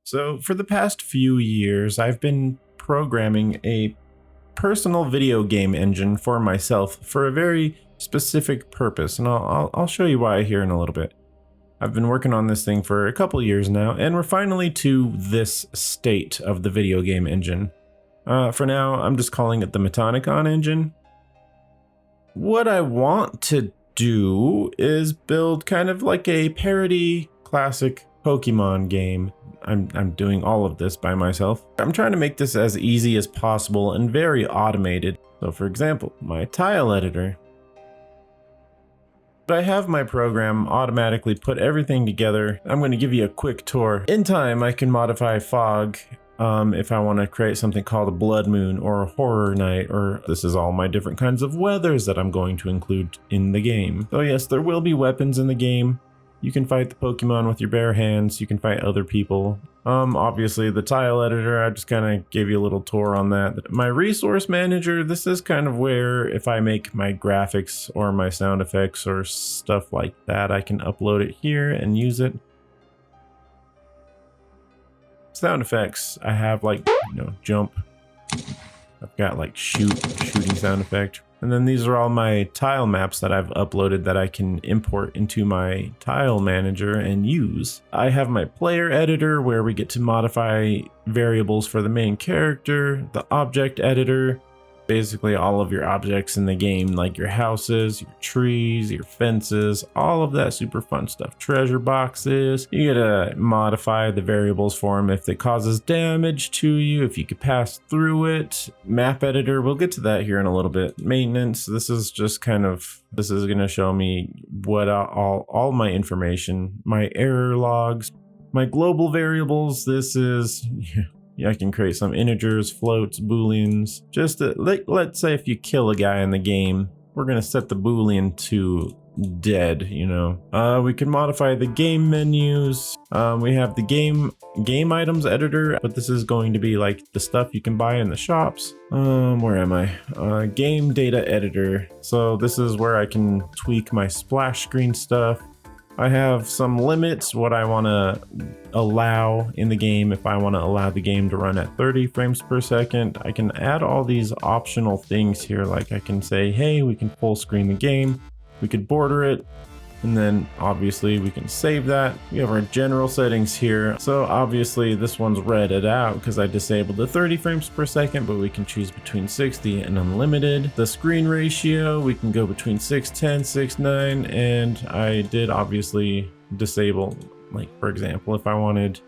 So for the past few years, I've been programming a personal video game engine for myself for a very specific purpose, and I'll show you why here in a little bit. I've been working on this thing for a couple years now, and we're finally to this state of the video game engine. For now, I'm just calling it the Mattonicon Engine. What I want to do is build kind of like a parody classic Pokemon game. I'm doing all of this by myself. I'm trying to make this as easy as possible and very automated. So for example, my tile editor. I have my program automatically put everything together. I'm going to give you a quick tour. In time, I can modify fog if I want to create something called a blood moon or a horror night, or this is all my different kinds of weathers that I'm going to include in the game. So yes, there will be weapons in the game. You can fight the Pokemon with your bare hands. You can fight other people. Obviously the tile editor, I just kind of gave you a little tour on that. My resource manager, this is kind of where if I make my graphics or my sound effects or stuff like that, I can upload it here and use it. Sound effects, I have like, jump. I've got like shooting sound effect. And then these are all my tile maps that I've uploaded that I can import into my tile manager and use. I have my player editor where we get to modify variables for the main character, the object editor, basically all of your objects in the game, like your houses, your trees, your fences, all of that super fun stuff. Treasure boxes, you gotta modify the variables for them if it causes damage to you, if you could pass through it. Map editor, we'll get to that here in a little bit. Maintenance, this is just this is gonna show me what all my information, my error logs, my global variables. This is, I can create some integers, floats, booleans. Just let's say if you kill a guy in the game, we're gonna set the boolean to dead. We can modify the game menus. We have the game items editor, but this is going to be like the stuff you can buy in the shops. Where am I? Game data editor. So this is where I can tweak my splash screen stuff. I have some limits, what I want to allow in the game. If I want to allow the game to run at 30 frames per second, I can add all these optional things here. Like I can say, hey, we can full screen the game. We could border it. And then obviously we can save that. We have our general settings here. So obviously this one's redded out because I disabled the 30 frames per second, but we can choose between 60 and unlimited. The screen ratio, we can go between 610, 6.9, and I did obviously disable, like for example, if I wanted,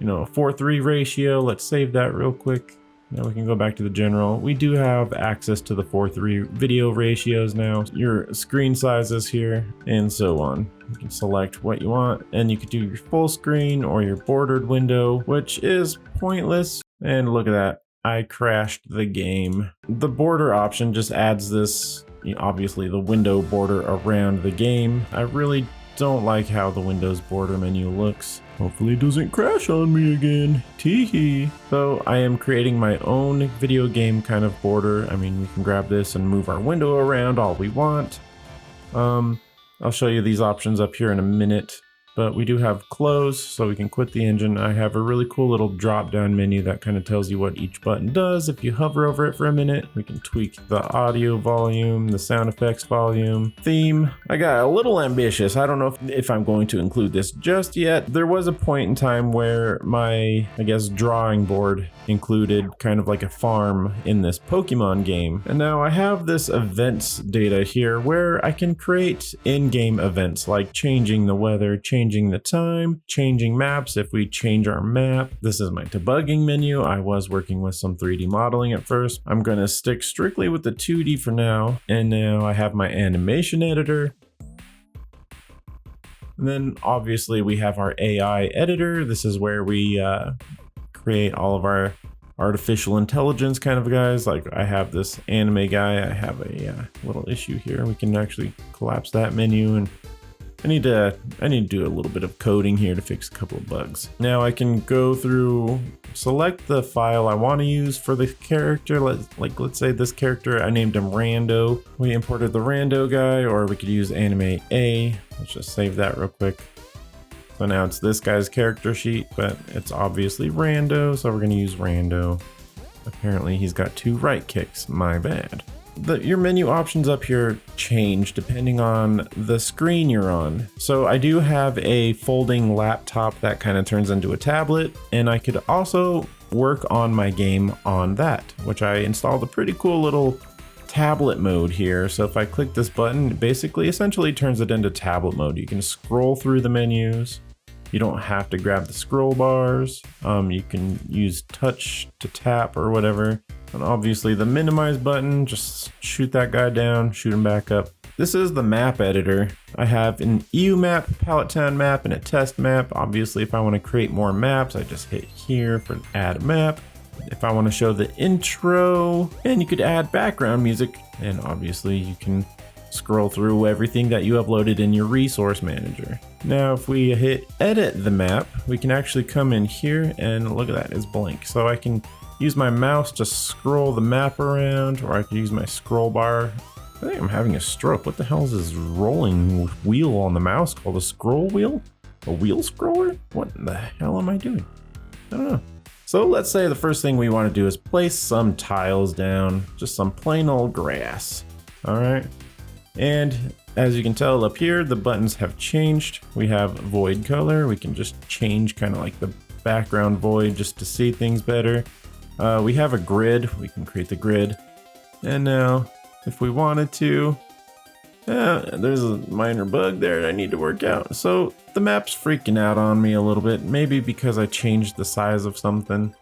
a 4:3 ratio, let's save that real quick. Now we can go back to the general. We do have access to the 4:3 video ratios now, your screen sizes here, and so on. You can select what you want, and you could do your full screen or your bordered window, which is pointless. And look at that, I crashed the game. The border option just adds this, obviously the window border around the game. I really don't like how the Windows border menu looks. Hopefully it doesn't crash on me again. Teehee. So I am creating my own video game kind of border. I mean, we can grab this and move our window around all we want. I'll show you these options up here in a minute. But we do have close, so we can quit the engine. I have a really cool little drop-down menu that kind of tells you what each button does. If you hover over it for a minute, we can tweak the audio volume, the sound effects volume, theme. I got a little ambitious. I don't know if I'm going to include this just yet. There was a point in time where my, drawing board included kind of like a farm in this Pokemon game. And now I have this events data here where I can create in-game events like changing the weather, changing the time, changing maps if we change our map. This is my debugging menu. I was working with some 3D modeling at first. I'm going to stick strictly with the 2D for now. And now I have my animation editor. And then obviously we have our AI editor. This is where we create all of our artificial intelligence kind of guys. Like I have this anime guy. I have a little issue here. We can actually collapse that menu, and I need to do a little bit of coding here to fix a couple of bugs. Now I can go through, select the file I want to use for the character. Let's say this character, I named him Rando. We imported the Rando guy, or we could use anime A. Let's just save that real quick. So now it's this guy's character sheet, but it's obviously rando, so we're gonna use rando. Apparently he's got 2 right kicks, my bad. Your menu options up here change depending on the screen you're on. So I do have a folding laptop that kind of turns into a tablet, and I could also work on my game on that, which I installed a pretty cool little tablet mode here. So if I click this button, it basically essentially turns it into tablet mode. You can scroll through the menus. You don't have to grab the scroll bars. You can use touch to tap or whatever. And obviously the minimize button, just shoot that guy down, shoot him back up. This is the map editor. I have an EU map, pallet town map, and a test map. Obviously, if I want to create more maps, I just hit here for add a map. If I want to show the intro, and you could add background music, and obviously you can scroll through everything that you uploaded in your resource manager. Now, if we hit edit the map, we can actually come in here and look at that, it's blank. So I can use my mouse to scroll the map around, or I can use my scroll bar. I think I'm having a stroke. What the hell is this rolling wheel on the mouse called? A scroll wheel? A wheel scroller? What the hell am I doing? I don't know. So let's say the first thing we want to do is place some tiles down, just some plain old grass. All right. And as you can tell up here, the buttons have changed. We have void color. We can just change kind of like the background void just to see things better. We have a grid. We can create the grid. And now if we wanted to, there's a minor bug there I need to work out. So the map's freaking out on me a little bit, maybe because I changed the size of something.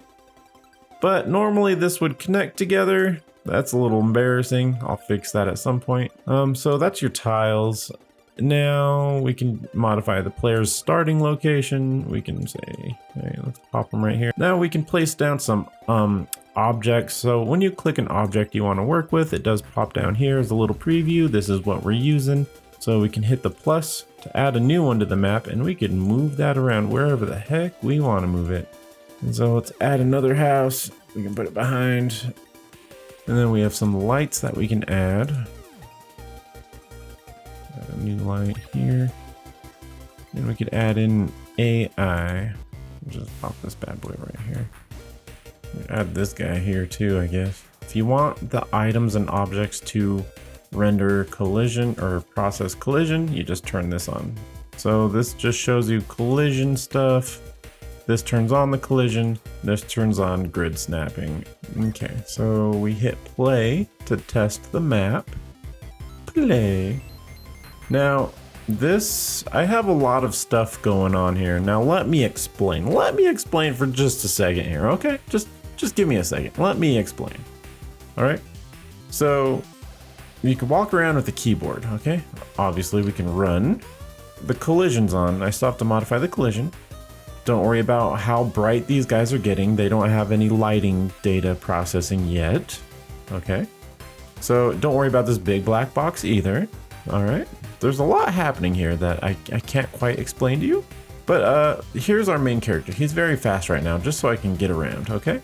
But normally this would connect together. That's a little embarrassing. I'll fix that at some point. So that's your tiles. Now we can modify the player's starting location. We can say, hey, let's pop them right here. Now we can place down some objects. So when you click an object you want to work with, it does pop down here as a little preview. This is what we're using. So we can hit the plus to add a new one to the map, and we can move that around wherever the heck we want to move it. And so let's add another house. We can put it behind. And then we have some lights that we can add. Add a new light here. And we could add in AI. We'll just pop this bad boy right here. Add this guy here too, I guess. If you want the items and objects to render collision or process collision, you just turn this on. So this just shows you collision stuff. This turns on the collision. This turns on grid snapping. Okay, so we hit play to test the map. Play. Now, I have a lot of stuff going on here. Now let me explain. Let me explain for just a second here, okay? Just give me a second. Let me explain. All right. So you can walk around with the keyboard, okay? Obviously we can run. The collision's on. I still have to modify the collision. Don't worry about how bright these guys are getting. They don't have any lighting data processing yet. Okay. So don't worry about this big black box either. All right. There's a lot happening here that I can't quite explain to you. But here's our main character. He's very fast right now, just so I can get around, okay?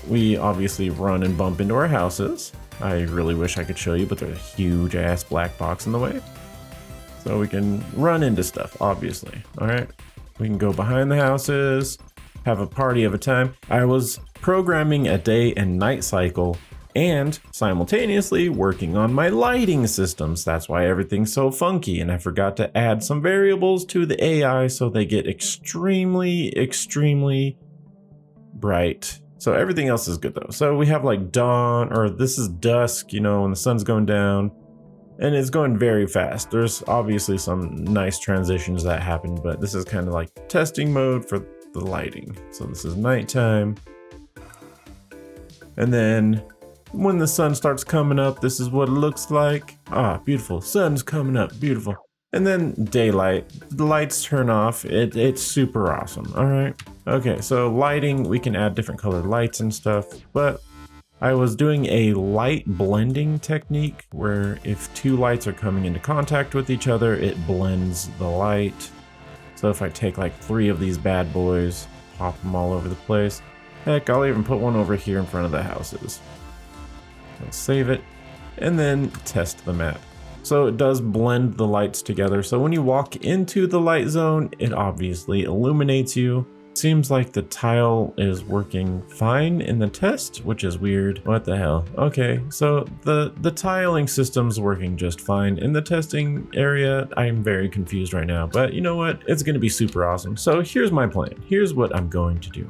We obviously run and bump into our houses. I really wish I could show you, but there's a huge ass black box in the way. So we can run into stuff, obviously. All right. We can go behind the houses, have a party of a time. I was programming a day and night cycle and simultaneously working on my lighting systems. That's why everything's so funky. And I forgot to add some variables to the AI so they get extremely, extremely bright. So everything else is good though. So we have like dawn, or this is dusk, you know, when the sun's going down. And it's going very fast. There's obviously some nice transitions that happen, but this is kind of like testing mode for the lighting. So this is nighttime. And then when the sun starts coming up, this is what it looks like. Ah, beautiful. Sun's coming up, beautiful. And then daylight, the lights turn off. It's super awesome, all right? Okay, so lighting, we can add different colored lights and stuff, but I was doing a light blending technique where if 2 lights are coming into contact with each other, it blends the light. So if I take like 3 of these bad boys, pop them all over the place. Heck, I'll even put one over here in front of the houses. I'll save it and then test the map. So it does blend the lights together. So when you walk into the light zone, it obviously illuminates you. Seems like the tile is working fine in the test, which is weird. What the hell? Okay, so the tiling system's working just fine. In the testing area, I'm very confused right now, but you know what? It's gonna be super awesome. So here's my plan. Here's what I'm going to do.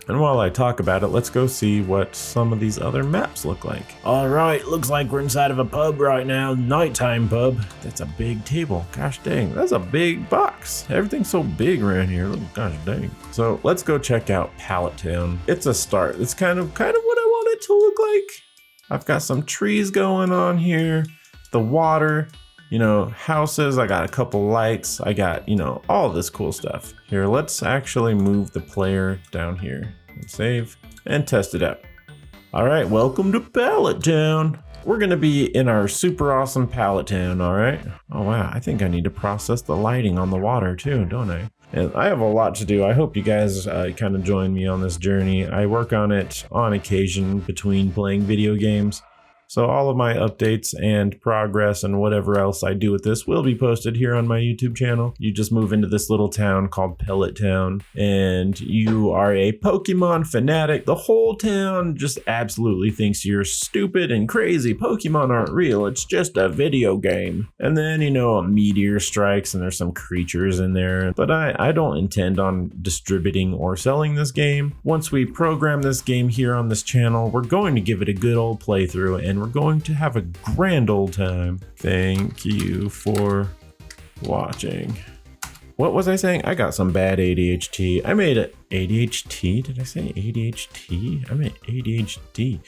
And while I talk about it, let's go see what some of these other maps look like. All right, looks like we're inside of a pub right now. Nighttime pub. That's a big table. Gosh dang, that's a big box. Everything's so big around here. Oh, gosh dang. So let's go check out Pallet Town. It's a start. It's kind of what I want it to look like. I've got some trees going on here. The water. You know, houses, I got a couple lights, I got, you know, all this cool stuff. Here, let's actually move the player down here and save and test it out. All right, welcome to Pallet Town. We're gonna be in our super awesome Pallet Town, all right? Oh wow, I think I need to process the lighting on the water too, don't I? And I have a lot to do. I hope you guys kind of join me on this journey. I work on it on occasion between playing video games. So all of my updates and progress and whatever else I do with this will be posted here on my YouTube channel. You just move into this little town called Pellet Town and you are a Pokemon fanatic. The whole town just absolutely thinks you're stupid and crazy. Pokemon aren't real. It's just a video game. And then, you know, a meteor strikes and there's some creatures in there. But I don't intend on distributing or selling this game. Once we program this game here on this channel, we're going to give it a good old playthrough and we're going to have a grand old time. Thank you for watching. What was I saying? I got some bad ADHD. I made it ADHD. Did I say ADHD? I meant ADHD.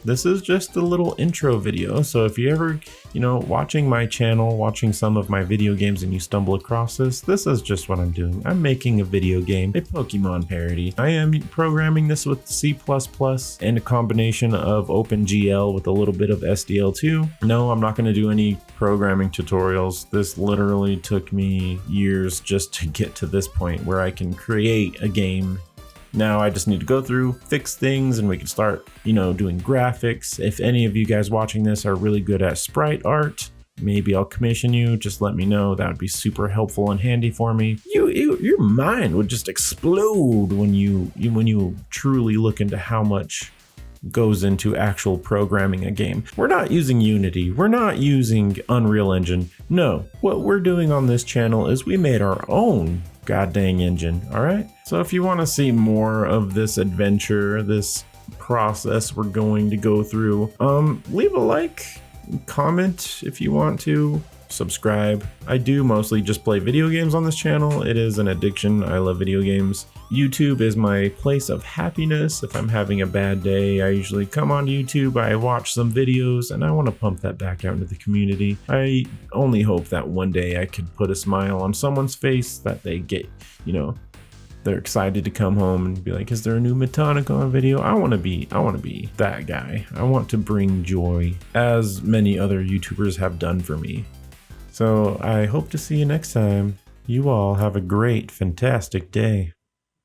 This is just a little intro video. So if you ever, you know, watching my channel, watching some of my video games and you stumble across this is just what I'm doing. I'm making a video game, a Pokemon parody. I am programming this with C++ and a combination of OpenGL with a little bit of SDL2. No, I'm not going to do any programming tutorials. This literally took me years just to get to this point where I can create a game. Now I just need to go through, fix things, and we can start, you know, doing graphics. If any of you guys watching this are really good at sprite art, maybe I'll commission you. Just let me know. That would be super helpful and handy for me. Your mind would just explode when you truly look into how much goes into actual programming a game. We're not using Unity. We're not using Unreal Engine. No, what we're doing on this channel is we made our own god dang engine, all right? So if you want to see more of this adventure, this process we're going to go through, leave a like, comment if you want to, subscribe. I do mostly just play video games on this channel. It is an addiction. I love video games. YouTube is my place of happiness. If I'm having a bad day, I usually come on YouTube, I watch some videos, and I want to pump that back out into the community. I only hope that one day I could put a smile on someone's face, that they get, you know, they're excited to come home and be like, is there a new Mattonicon video? I want to be that guy. I want to bring joy, as many other YouTubers have done for me. So I hope to see you next time. You all have a great, fantastic day.